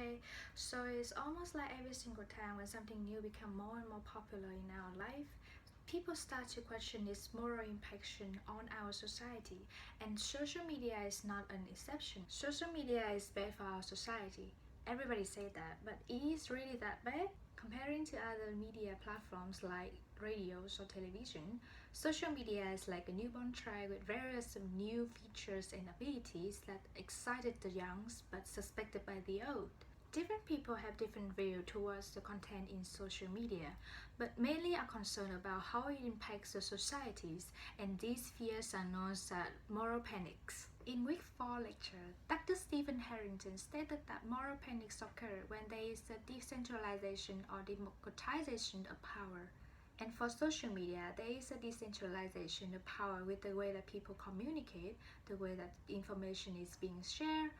okay? So it's almost like every single time when something new becomes more and more popular in our life, people start to question its moral impact on our society, and social media is not an exception. Social media is bad for our society. Everybody say that, but is really that bad? Comparing to other media platforms like radios or television, social media is like a newborn child with various new features and abilities that excited the young but suspected by the old. Different people have different views towards the content in social media, but mainly are concerned about how it impacts the societies, and these fears are known as moral panics. In week 4 lecture, Dr. Stephen Harrington stated that moral panics occur when there is a decentralization or democratization of power. And for social media, there is a decentralization of power with the way that people communicate, the way that information is being shared,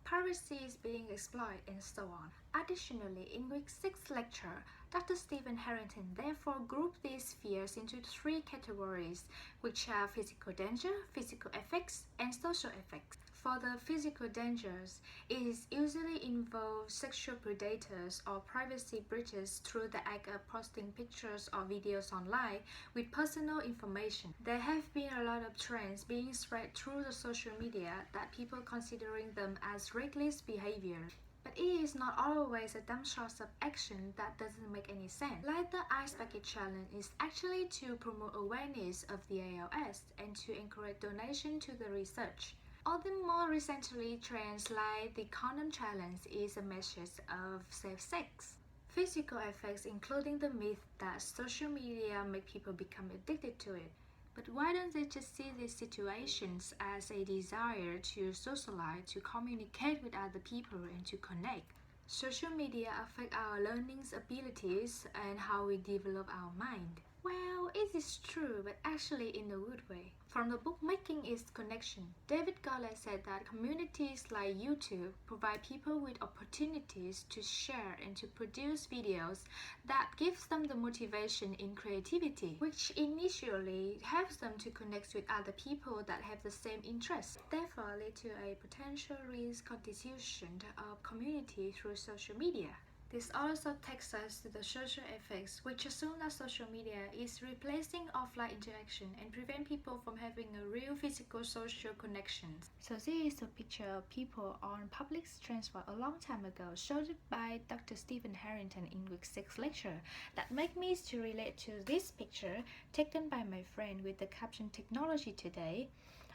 privacy is being exploited, and so on. Additionally, in week 6 lecture, Dr. Stephen Harrington therefore grouped these fears into 3 categories, which are physical danger, physical effects, and social effects. For the physical dangers, it usually involves sexual predators or privacy breaches through the act of posting pictures or videos online with personal information. There have been a lot of trends being spread through the social media that people considering them as reckless behavior. But it is not always a dumb shot of action that doesn't make any sense. Like the Ice Bucket Challenge is actually to promote awareness of the ALS and to encourage donation to the research. Although more recently, trends like the condom challenge is a message of safe sex. Physical effects including the myth that social media make people become addicted to it. But why don't they just see these situations as a desire to socialize, to communicate with other people, and to connect? Social media affect our learning abilities and how we develop our mind. Well, it is true, but actually in a good way. From the book Making Its Connection, David Garland said that communities like YouTube provide people with opportunities to share and to produce videos that gives them the motivation in creativity, which initially helps them to connect with other people that have the same interests, therefore lead to a potential reconstitution of community through social media. This also takes us to the social effects, which assume that social media is replacing offline interaction and prevent people from having a real physical social connections. So this is a picture of people on public transport a long time ago, showed by Dr. Stephen Harrington in week 6 lecture, that make me to relate to this picture taken by my friend with the caption "Technology Today."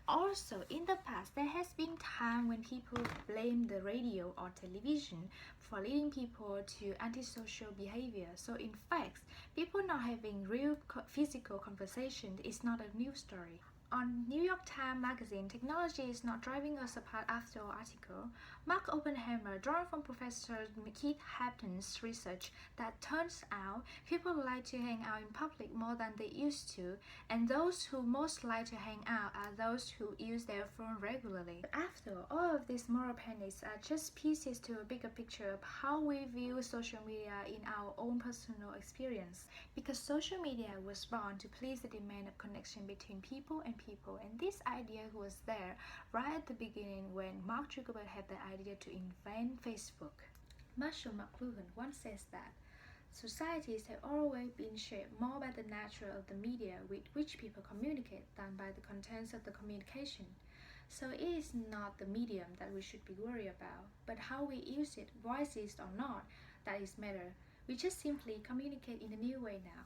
Also, in the past, there has been time when people blame the radio or television for leading people to antisocial behavior. So in fact, people not having real physical conversation is not a new story. On New York Times Magazine, "Technology is Not Driving Us Apart" after all article, Mark Oppenheimer, drawn from Professor Keith Hampton's research, that turns out people like to hang out in public more than they used to, and those who most like to hang out are those who use their phone regularly. But after all of these moral panics are just pieces to a bigger picture of how we view social media in our own personal experience. Because social media was born to please the demand of connection between people, and this idea was there right at the beginning when Mark Zuckerberg had the idea to invent Facebook. Marshall McLuhan once says that societies have always been shaped more by the nature of the media with which people communicate than by the contents of the communication. So it is not the medium that we should be worried about, but how we use it, wisest or not, that is matter. We just simply communicate in a new way now.